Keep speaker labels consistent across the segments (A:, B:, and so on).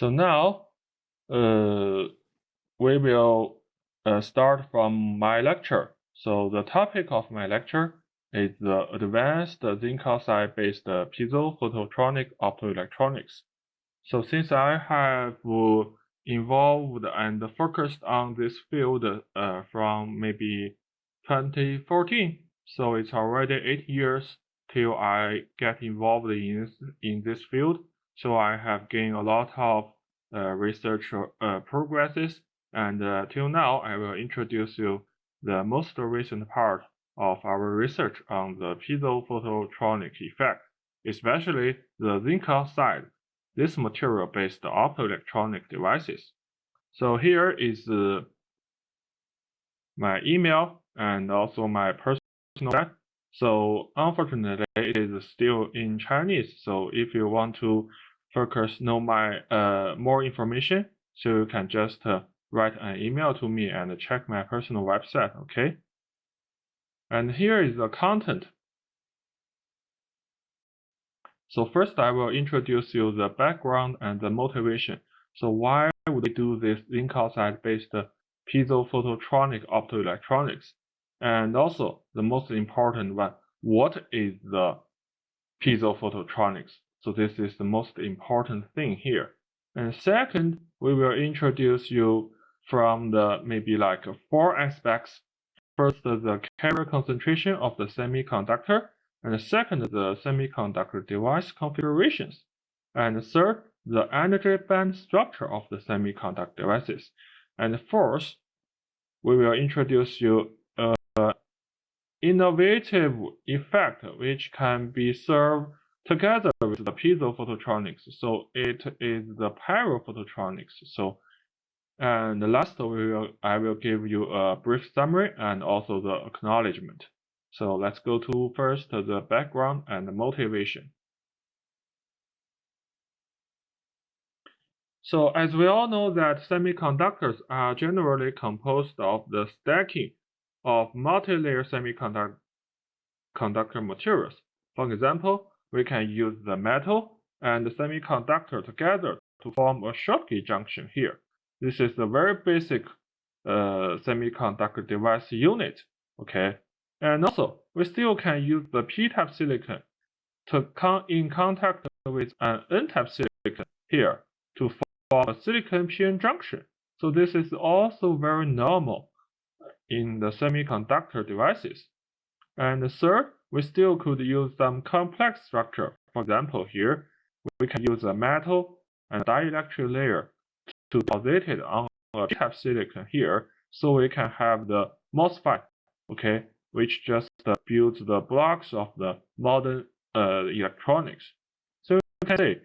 A: So now we will start from my lecture. So the topic of my lecture is the advanced zinc oxide-based piezo-phototronic optoelectronics. So since I have involved and focused on this field from maybe 2014, so it's already 8 years till I get involved in this field. So I have gained a lot of research progresses, and till now I will introduce you the most recent part of our research on the piezo-phototronic effect, especially the zinc oxide, this material-based optoelectronic devices. So here is my email and also my personal chat. So unfortunately, it is still in Chinese. So if you want to know my more information, so you can just write an email to me and check my personal website. Okay. And here is the content. So first, I will introduce you the background and the motivation. So why would we do this zinc oxide-based piezo-phototronic optoelectronics? And also, the most important one, what is the piezo-phototronics? So this is the most important thing here. And second, we will introduce you from the maybe like 4 aspects. First, the carrier concentration of the semiconductor, and second, the semiconductor device configurations, and third, the energy band structure of the semiconductor devices, and fourth, we will introduce you an innovative effect which can be served together with the piezo-phototronics. So it is the pyrophototronics. So and last, I will give you a brief summary and also the acknowledgement. So let's go to first the background and the motivation. So as we all know that semiconductors are generally composed of the stacking of multi-layer semiconductor materials. For example, we can use the metal and the semiconductor together to form a Schottky junction here. This is a very basic semiconductor device unit, okay? And also, we still can use the p-type silicon to come in contact with an n-type silicon here to form a silicon-p-n junction. So this is also very normal in the semiconductor devices. And third, we still could use some complex structure. For example, here, we can use a metal and dielectric layer to deposit it on a p-type silicon here, so we can have the MOSFET, okay, which just builds the blocks of the modern electronics. So you can say,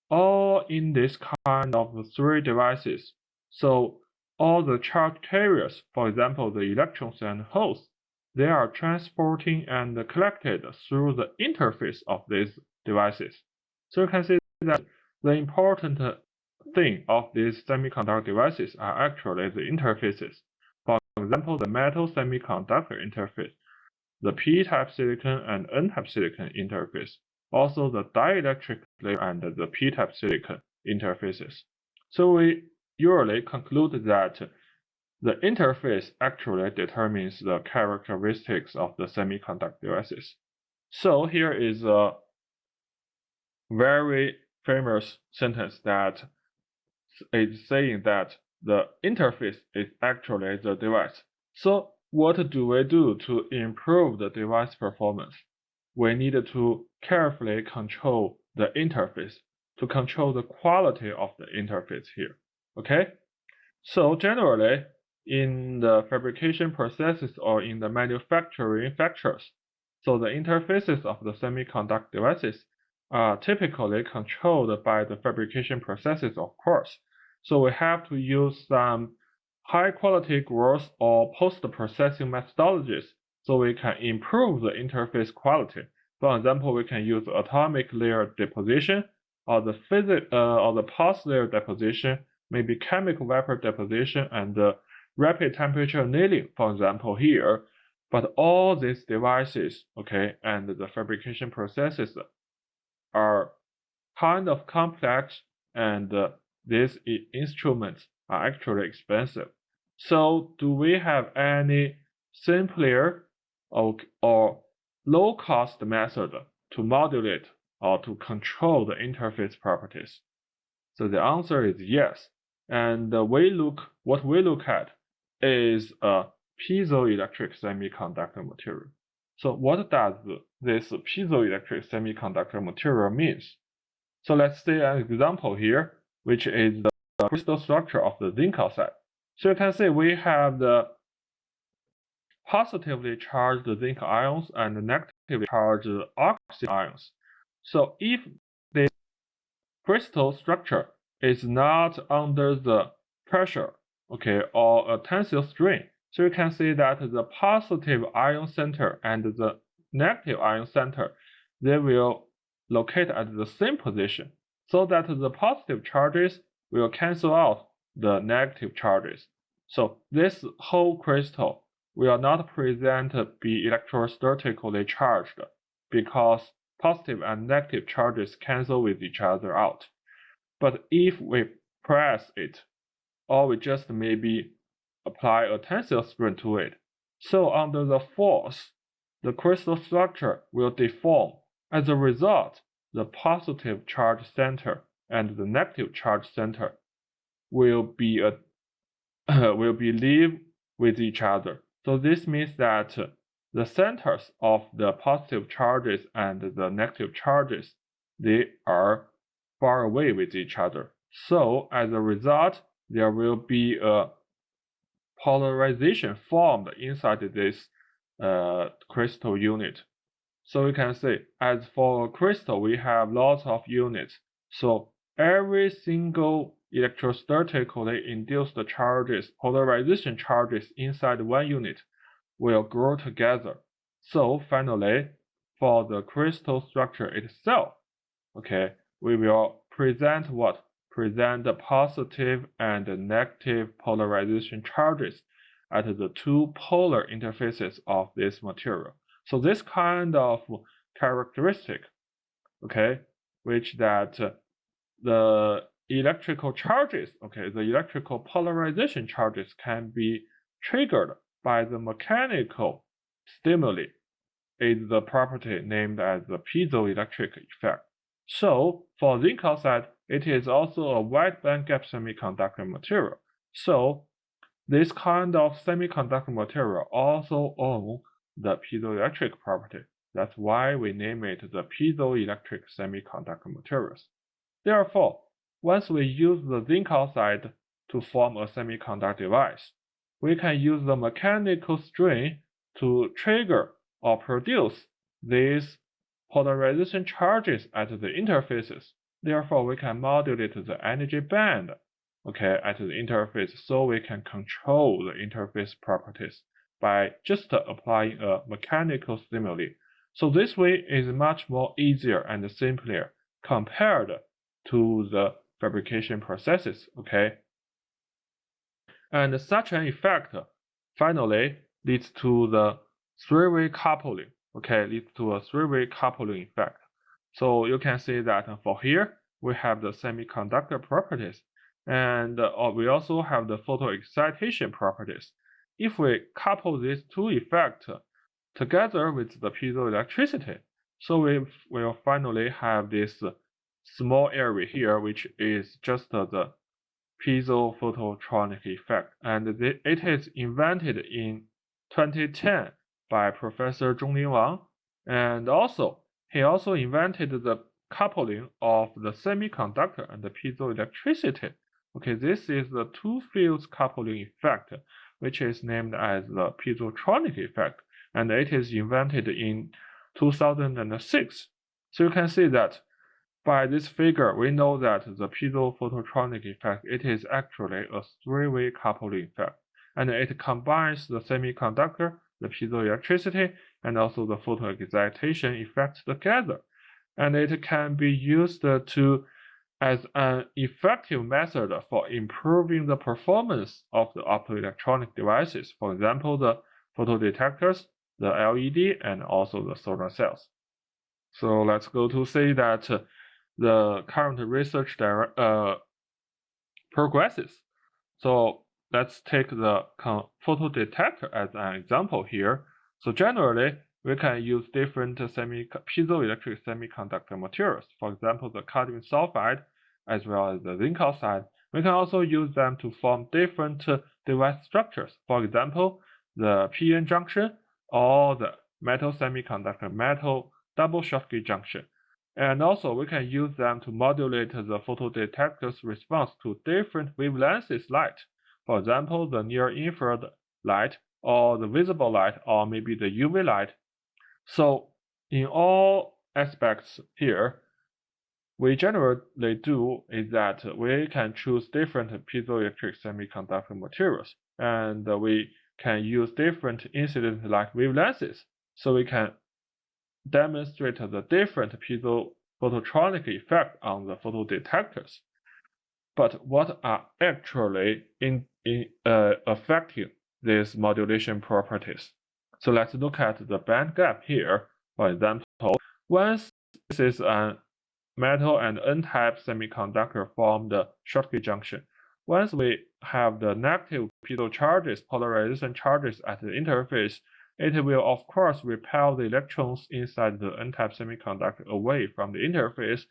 A: all in this kind of 3 devices. So all the charge carriers, for example, the electrons and holes, they are transporting and collected through the interface of these devices. So you can see that the important thing of these semiconductor devices are actually the interfaces. For example, the metal semiconductor interface, the p-type silicon and n-type silicon interface, also the dielectric layer and the p-type silicon interfaces. So we usually conclude that the interface actually determines the characteristics of the semiconductor devices. So here is a very famous sentence that is saying that the interface is actually the device. So what do we do to improve the device performance? We need to carefully control the interface to control the quality of the interface here. Okay? So generally, in the fabrication processes or in the manufacturing factors, so the interfaces of the semiconductor devices are typically controlled by the fabrication processes, of course. So we have to use some high-quality growth or post-processing methodologies so we can improve the interface quality. For example, we can use atomic layer deposition or the pulse layer deposition, maybe chemical vapor deposition and rapid temperature annealing, for example, here. But all these devices, okay, and the fabrication processes are kind of complex and these instruments are actually expensive. So do we have any simpler or low-cost method to modulate or to control the interface properties? So the answer is yes. And what we look at is a piezoelectric semiconductor material. So what does this piezoelectric semiconductor material means? So let's see an example here, which is the crystal structure of the zinc oxide. So you can see we have the positively charged zinc ions and negatively charged oxygen ions. So if this crystal structure is not under the pressure, okay, or a tensile strain, so you can see that the positive ion center and the negative ion center, they will locate at the same position, so that the positive charges will cancel out the negative charges. So this whole crystal will not present be electrostatically charged because positive and negative charges cancel with each other out. But if we press it, or we just maybe apply a tensile strain to it, so under the force, the crystal structure will deform. As a result, the positive charge center and the negative charge center will be live with each other. So this means that the centers of the positive charges and the negative charges, they are far away with each other. So as a result, there will be a polarization formed inside this crystal unit. So you can see, as for a crystal, we have lots of units. So every single electrostatically induced charges, polarization charges inside one unit will grow together. So finally, for the crystal structure itself, okay, we will present what? Present the positive and the negative polarization charges at the two polar interfaces of this material. So this kind of characteristic, okay, which that the electrical charges, okay, the electrical polarization charges can be triggered by the mechanical stimuli, is the property named as the piezoelectric effect. So for zinc oxide, it is also a wide bandgap semiconductor material. So this kind of semiconductor material also owns the piezoelectric property. That's why we name it the piezoelectric semiconductor materials. Therefore, once we use the zinc oxide to form a semiconductor device, we can use the mechanical strain to trigger or produce these polarization charges at the interfaces. Therefore, we can modulate the energy band, okay, at the interface, so we can control the interface properties by just applying a mechanical stimuli. So this way is much more easier and simpler compared to the fabrication processes, okay? And such an effect finally leads to the three-way coupling, okay, leads to a three-way coupling effect. So you can see that for here, we have the semiconductor properties, and we also have the photoexcitation properties. If we couple these two effects together with the piezoelectricity, so we will finally have this small area here, which is just the Piezo-Phototronic effect, and it is invented in 2010 by Professor Zhonglin Wang, and he also invented the coupling of the semiconductor and the piezoelectricity. Okay, this is the two fields coupling effect, which is named as the Piezotronic effect, and it is invented in 2006. So you can see that by this figure, we know that the piezo-phototronic effect, it is actually a three-way coupling effect, and it combines the semiconductor, the piezoelectricity, and also the photoexcitation effect together, and it can be used as an effective method for improving the performance of the optoelectronic devices, for example, the photodetectors, the LED, and also the solar cells. So let's go to see that the current research progresses. So let's take the photodetector as an example here. So generally, we can use different piezoelectric semiconductor materials. For example, the cadmium sulfide as well as the zinc oxide. We can also use them to form different device structures. For example, the PN junction or the metal semiconductor metal double Schottky junction. And also, we can use them to modulate the photodetector's response to different wavelengths light. For example, the near-infrared light, or the visible light, or maybe the UV light. So, in all aspects here, we generally do is that we can choose different piezoelectric semiconductor materials, and we can use different incident light wavelengths, so we can demonstrate the different piezo-phototronic effect on the photodetectors. But what are actually affecting these modulation properties? So let's look at the band gap here. For example, once this is a metal and N-type semiconductor form the Schottky junction. Once we have the negative piezo charges, polarization charges at the interface, it will of course repel the electrons inside the N-type semiconductor away from the interface,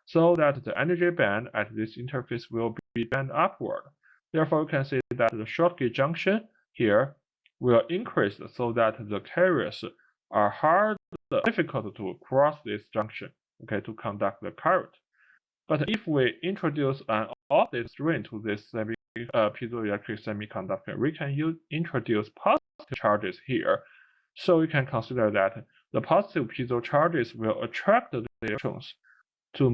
A: so that the energy band at this interface will be bent upward. Therefore, we can see that the Schottky junction here will increase so that the carriers are difficult to cross this junction, okay, to conduct the current. But if we introduce an opposite string to this piezoelectric semiconductor, we can introduce positive charges here. So we can consider that the positive piezo charges will attract the electrons to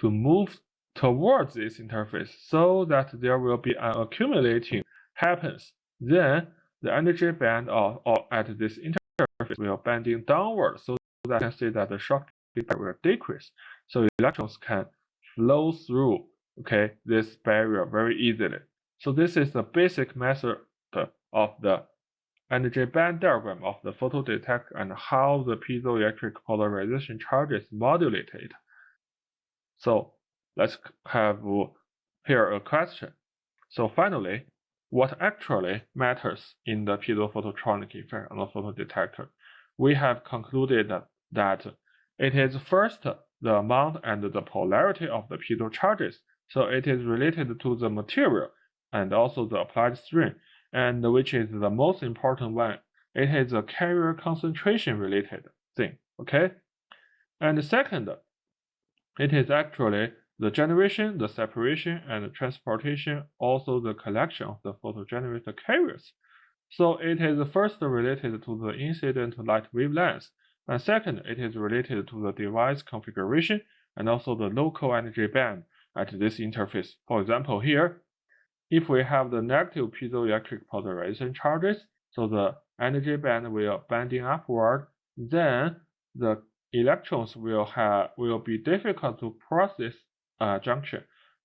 A: move towards this interface, so that there will be an accumulating happens. Then the energy band or at this interface will bending downward, so that you can see that the Schottky will decrease. So electrons can flow through, okay, this barrier very easily. So this is the basic method of the energy band diagram of the photodetector and how the piezoelectric polarization charges modulate it. So let's have here a question. So finally, what actually matters in the piezo-phototronic effect on the photodetector? We have concluded that it is first the amount and the polarity of the piezo charges. So it is related to the material and also the applied string, and which is the most important one. It is a carrier concentration related thing, okay? And second, it is actually the generation, the separation, and the transportation, also the collection of the photogenerated carriers. So it is first related to the incident light wavelength, and second, it is related to the device configuration and also the local energy band at this interface. For example, here, if we have the negative piezoelectric polarization charges, so the energy band will bending upward, then the electrons will be difficult to cross this junction.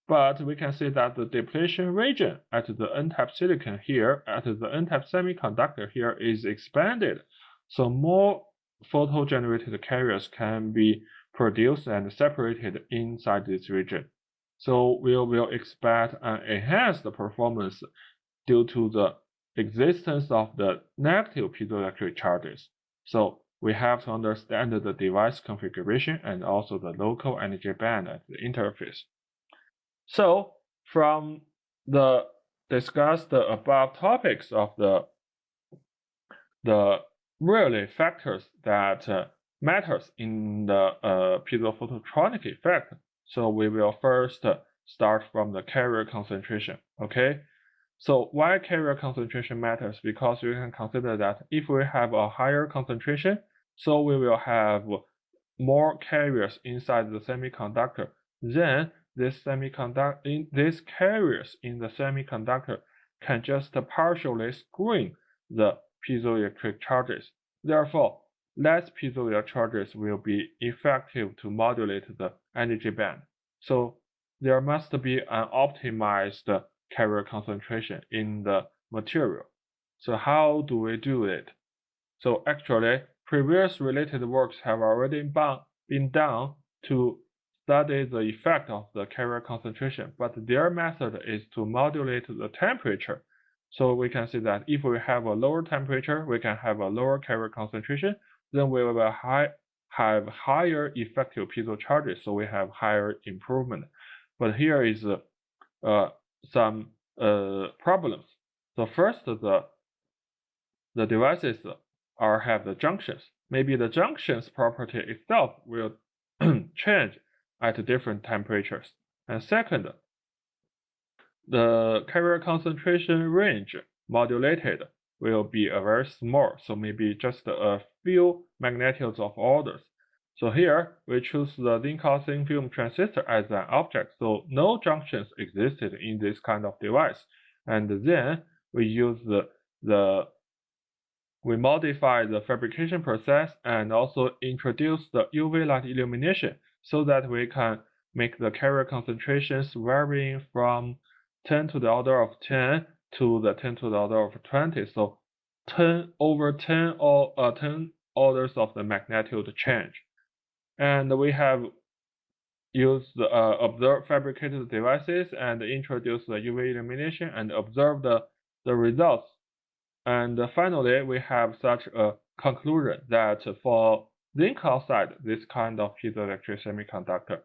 A: But we can see that the depletion region at the N-type silicon here, at the N-type semiconductor here is expanded. So more photo-generated carriers can be produced and separated inside this region. So we will expect an enhanced performance due to the existence of the negative piezoelectric charges. So we have to understand the device configuration and also the local energy band at the interface. So from the discussed above topics of the really factors that matters in the piezo-phototronic effect, so we will first start from the carrier concentration, okay? So why carrier concentration matters? Because you can consider that if we have a higher concentration, so we will have more carriers inside the semiconductor. Then these carriers in the semiconductor can just partially screen the piezoelectric charges. Therefore, less piezoelectric charges will be effective to modulate the energy band. So there must be an optimized carrier concentration in the material. So how do we do it? So actually, previous related works have already been done to study the effect of the carrier concentration, but their method is to modulate the temperature. So we can see that if we have a lower temperature, we can have a lower carrier concentration, then we will have higher effective piezo charges, so we have higher improvement. But here is some problems. So first, the devices have the junctions. Maybe the junctions property itself will change at different temperatures. And second, the carrier concentration range modulated will be very small, so maybe just a few magnitudes of orders. So here we choose the zinc thin film transistor as an object, so no junctions existed in this kind of device. And then we use we modify the fabrication process and also introduce the UV light illumination so that we can make the carrier concentrations varying from 10 to the order of 10 to the 10 to the order of 20. So 10 over 10 or 10 orders of the magnitude change. And we have used observe fabricated devices and introduce the UV illumination and observe the results. And finally, we have such a conclusion that for zinc oxide, this kind of piezoelectric semiconductor,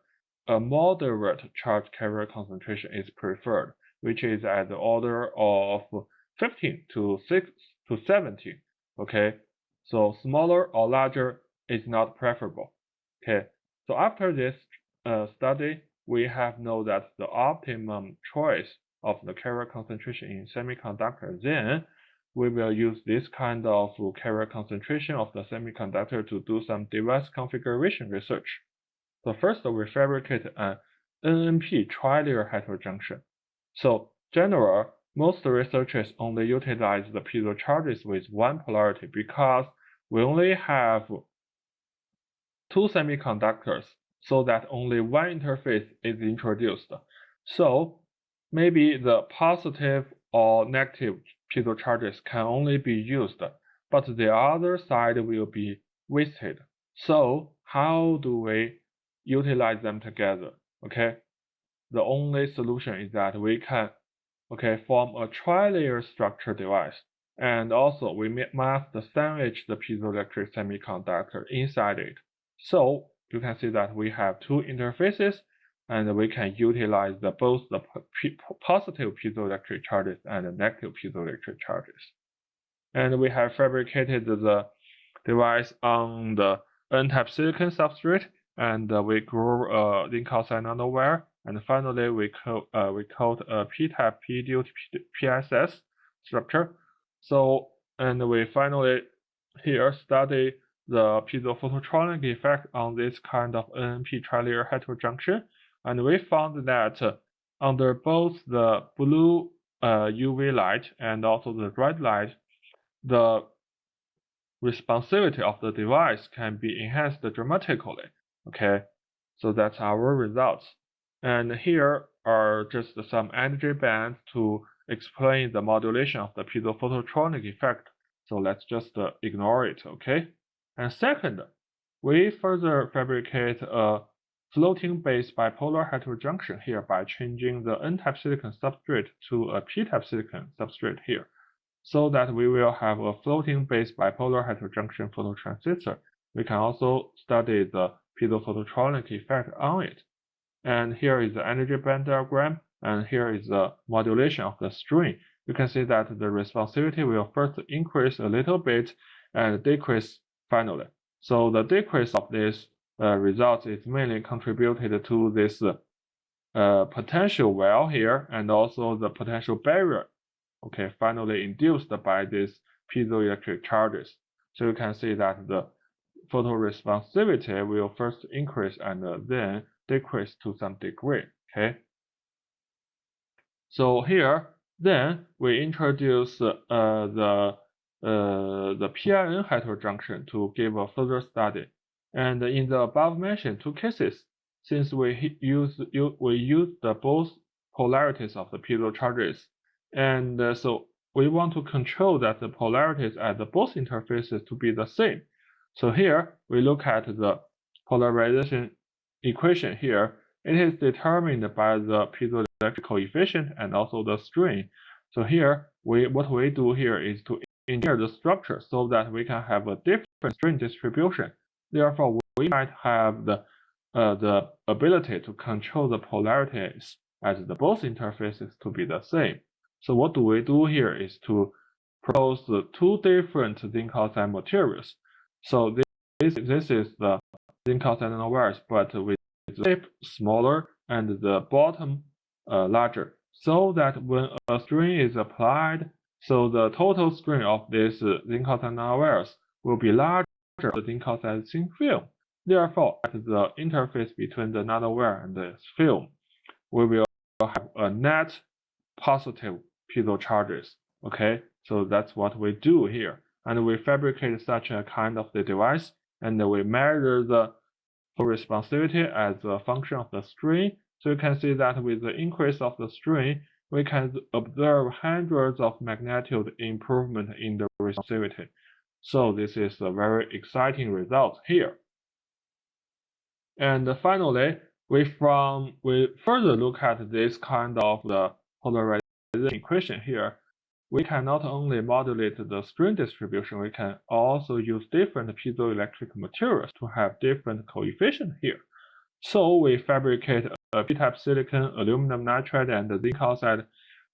A: a moderate charge carrier concentration is preferred, which is at the order of 15 to 6 to 17. Okay, so smaller or larger is not preferable. Okay, so after this study, we have known that the optimum choice of the carrier concentration in semiconductor, then we will use this kind of carrier concentration of the semiconductor to do some device configuration research. So first, we fabricate an NNP trilayer heterojunction. So generally, most researchers only utilize the piezo charges with one polarity because we only have two semiconductors, so that only one interface is introduced. So maybe the positive or negative piezo charges can only be used, but the other side will be wasted. So how do we utilize them together? Okay, the only solution is that we can form a trilayer structure device, and also we must sandwich the piezoelectric semiconductor inside it. So you can see that we have two interfaces, and we can utilize both the positive piezoelectric charges and the negative piezoelectric charges. And we have fabricated the device on the N-type silicon substrate, and we grew zinc oxide nanowire, and finally we coat a P-type PDU PSS structure. So, and we finally here study the Piezo-Phototronic effect on this kind of NNP trilayer heterojunction, and we found that under both the blue UV light and also the red light, the responsivity of the device can be enhanced dramatically. Okay, so that's our results. And here are just some energy bands to explain the modulation of the Piezo-Phototronic effect. So let's just ignore it, okay? And second, we further fabricate a floating base bipolar heterojunction here by changing the N-type silicon substrate to a P-type silicon substrate here, so that we will have a floating base bipolar heterojunction phototransistor. We can also study the Piezo-Phototronic effect on it. And here is the energy band diagram, and here is the modulation of the string. You can see that the responsivity will first increase a little bit and decrease finally. So the decrease of this result is mainly contributed to this potential well here and also the potential barrier, okay, finally induced by these piezoelectric charges. So you can see that the photoresponsivity will first increase and then decrease to some degree, okay? So here, then we introduce the PIN heterojunction to give a further study. And in the above mentioned two cases, since we use both polarities of the piezo charges, and so we want to control that the polarities at both interfaces to be the same. So here we look at the polarization equation here, it is determined by the piezoelectric coefficient and also the strain. So here, what we do here is to engineer the structure so that we can have a different strain distribution. Therefore, we might have the ability to control the polarities at the both interfaces to be the same. So what do we do here is to propose two different zinc oxide materials. So this is the zinc oxide nanowires, but with the tip smaller and the bottom larger, so that when a strain is applied, so the total strain of this zinc oxide nanowires will be larger than the zinc oxide thin film. Therefore, at the interface between the nanowire and the film, we will have a net positive piezo charges. Okay, so that's what we do here. And we fabricate such a kind of the device, and we measure the responsivity as a function of the strain. So you can see that with the increase of the strain, we can observe hundreds of magnitude improvement in the responsivity. So this is a very exciting result here. And finally, we further look at this kind of the polarization equation here. We can not only modulate the strain distribution, we can also use different piezoelectric materials to have different coefficients here. So we fabricate a p-type silicon, aluminum nitride, and the zinc oxide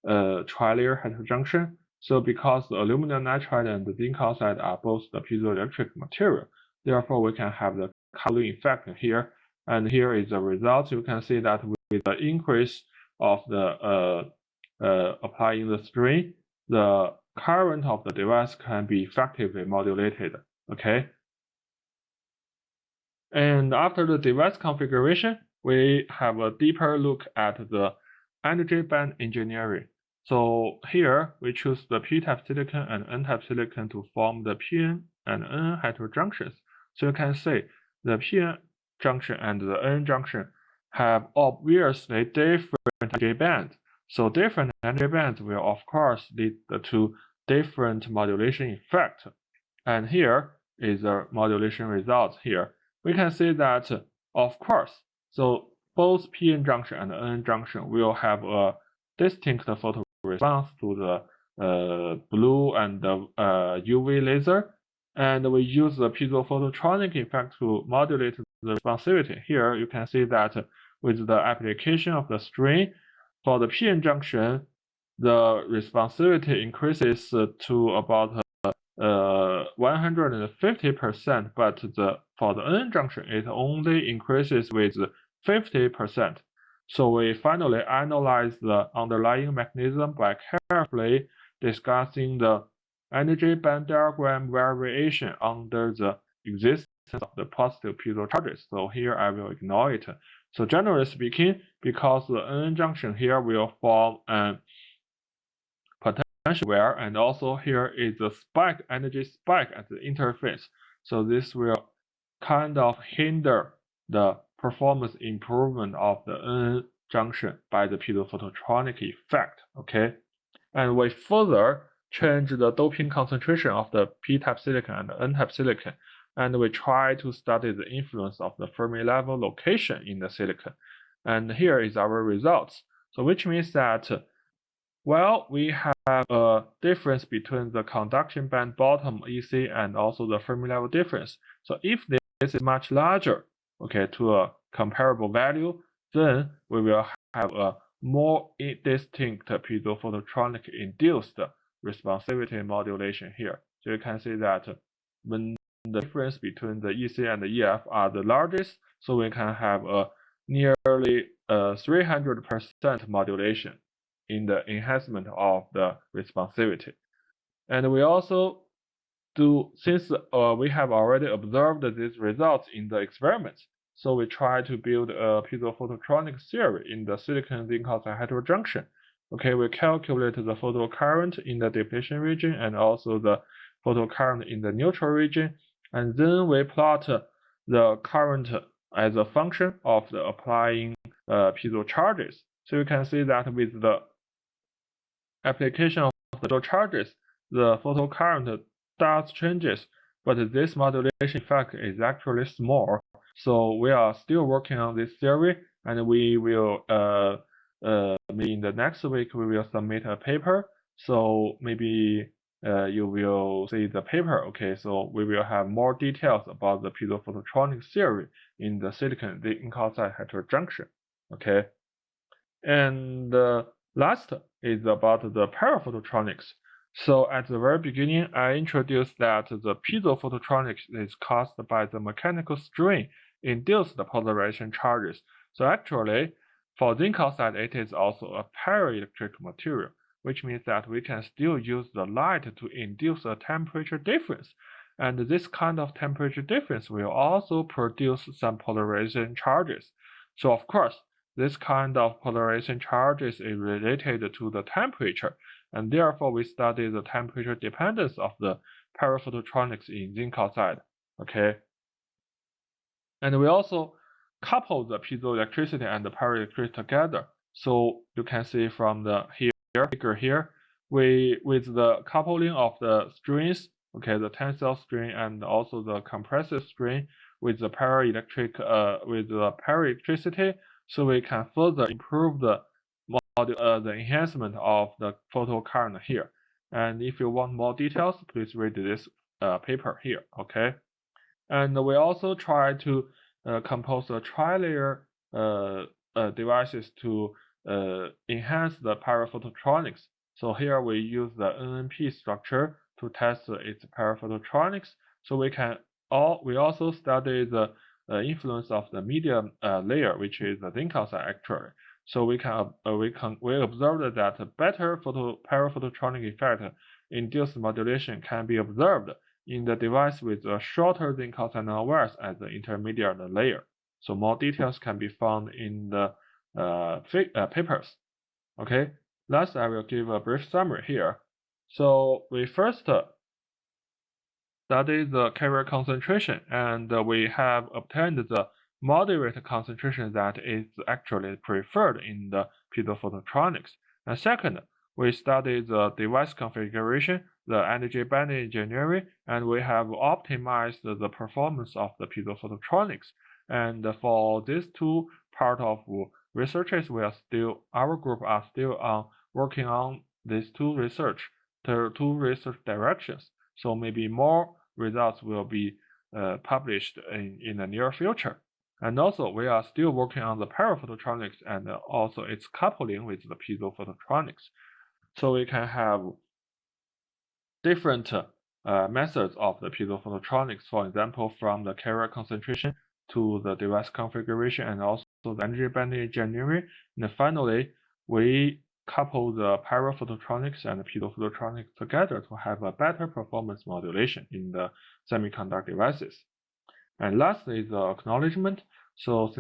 A: trilayer heterojunction. So because the aluminum nitride and the zinc oxide are both the piezoelectric material, therefore we can have the coupling effect here. And here is the result. You can see that with the increase of the applying the strain, the current of the device can be effectively modulated. Okay. And after the device configuration, we have a deeper look at the energy band engineering. So here we choose the p-type silicon and n-type silicon to form the P-N and N heterojunctions. So you can see the P-N junction and the N junction have obviously different energy bands. So different energy bands will of course lead to different modulation effect. And here is the modulation results here. We can see that, of course, so both P-N junction and N junction will have a distinct photo response to the blue and the UV laser, and we use the Piezo-Phototronic effect to modulate the responsivity. Here you can see that with the application of the strain, for the P-N junction, the responsivity increases to about 150%, but for the N junction, it only increases with 50%. So we finally analyze the underlying mechanism by carefully discussing the energy band diagram variation under the existence of the positive piezo charges. So here I will ignore it. So generally speaking, because the N junction here will form an potential where, and also here is the spike, energy spike at the interface. So this will kind of hinder the performance improvement of the N junction by the Piezo-Phototronic effect. Okay, and we further change the doping concentration of the p-type silicon and n-type silicon, and we try to study the influence of the Fermi level location in the silicon. And here is our results. So which means that, well, we have a difference between the conduction band bottom EC and also the Fermi level difference. So if this is much larger, okay, to a comparable value, then we will have a more distinct piezo-phototronic induced responsivity modulation here. So you can see that when the difference between the EC and the EF are the largest, so we can have a nearly 300% modulation in the enhancement of the responsivity. And we also do, since we have already observed these results in the experiments, so we try to build a piezo-phototronic theory in the silicon zinc oxide heterojunction. Okay, we calculate the photocurrent in the depletion region and also the photocurrent in the neutral region, and then we plot the current as a function of the applying piezo charges. So you can see that with the application of the piezo charges, the photocurrent does changes, but this modulation effect is actually small. So we are still working on this theory, and we will maybe in the next week we will submit a paper. So maybe you will see the paper. Okay, so we will have more details about the piezo-phototronic theory in the silicon zinc oxide heterojunction. Okay, and last is about the paraphototronics. So at the very beginning, I introduced that the piezo-phototronics is caused by the mechanical strain induced polarization charges. So actually, for zinc oxide, it is also a paraelectric material, which means that we can still use the light to induce a temperature difference. And this kind of temperature difference will also produce some polarization charges. So of course, this kind of polarization charges is related to the temperature, and therefore we study the temperature dependence of the paraphototronics in zinc oxide. Okay, and we also couple the piezoelectricity and the paraelectricity together. So you can see from the figure here, with the coupling of the strings, okay, the tensile string and also the compressive string with the paraelectricity, so we can further improve the enhancement of the photocurrent here. And if you want more details, please read this paper here. Okay. And we also try to compose a trilayer devices to enhance the paraphototronics. So here we use the NNP structure to test its paraphototronics. So we also study the influence of the medium layer, which is the zinc oxide actually. So we observed that better paraphototronic effect induced modulation can be observed in the device with a shorter zinc oxide nanowires as the intermediate layer. So more details can be found in the papers. Okay, last I will give a brief summary here. So we first study the carrier concentration, and we have obtained the moderate concentration that is actually preferred in the piezo-phototronics. And second, we study the device configuration, the energy banding engineering, and we have optimized the performance of the piezo-phototronics. And for these two part of researches, our group are still working on these two research directions. So maybe more results will be published in the near future. And also, we are still working on the paraphototronics and also its coupling with the piezo-phototronics. So we can have different methods of the piezo-phototronics, for example, from the carrier concentration to the device configuration and also the energy banding engineering. And finally, we couple the paraphototronics and the piezo-phototronics together to have a better performance modulation in the semiconductor devices. And lastly is the acknowledgement. So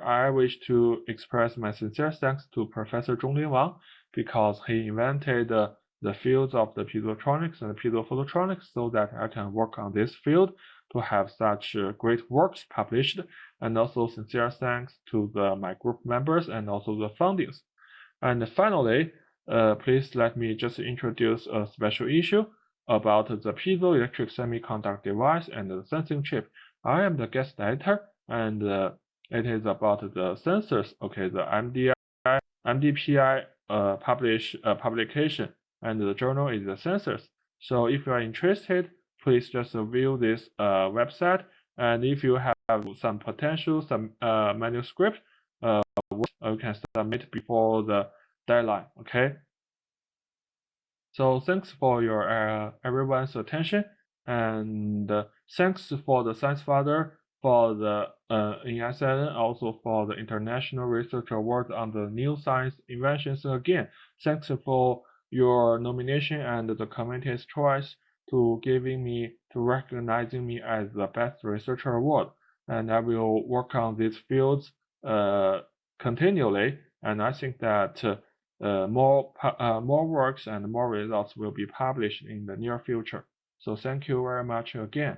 A: I wish to express my sincere thanks to Professor Zhonglin Wang because he invented the fields of the piezoelectronics and the piezo-phototronics so that I can work on this field to have such great works published. And also sincere thanks to my group members and also the foundings. And finally, please let me just introduce a special issue about the piezoelectric semiconductor device and the sensing chip. I am the guest editor, and it is about the sensors. Okay, the MDPI publication, and the journal is the sensors. So if you are interested, please just view this website, and if you have some manuscript, you can submit before the deadline. Okay. So thanks for your everyone's attention, and thanks for the Science Father for the in also for the International Research Award on the New Science Inventions again. Thanks for your nomination and the committee's choice to recognizing me as the best researcher award. And I will work on these fields continually, and I think that more works and more results will be published in the near future. So thank you very much again.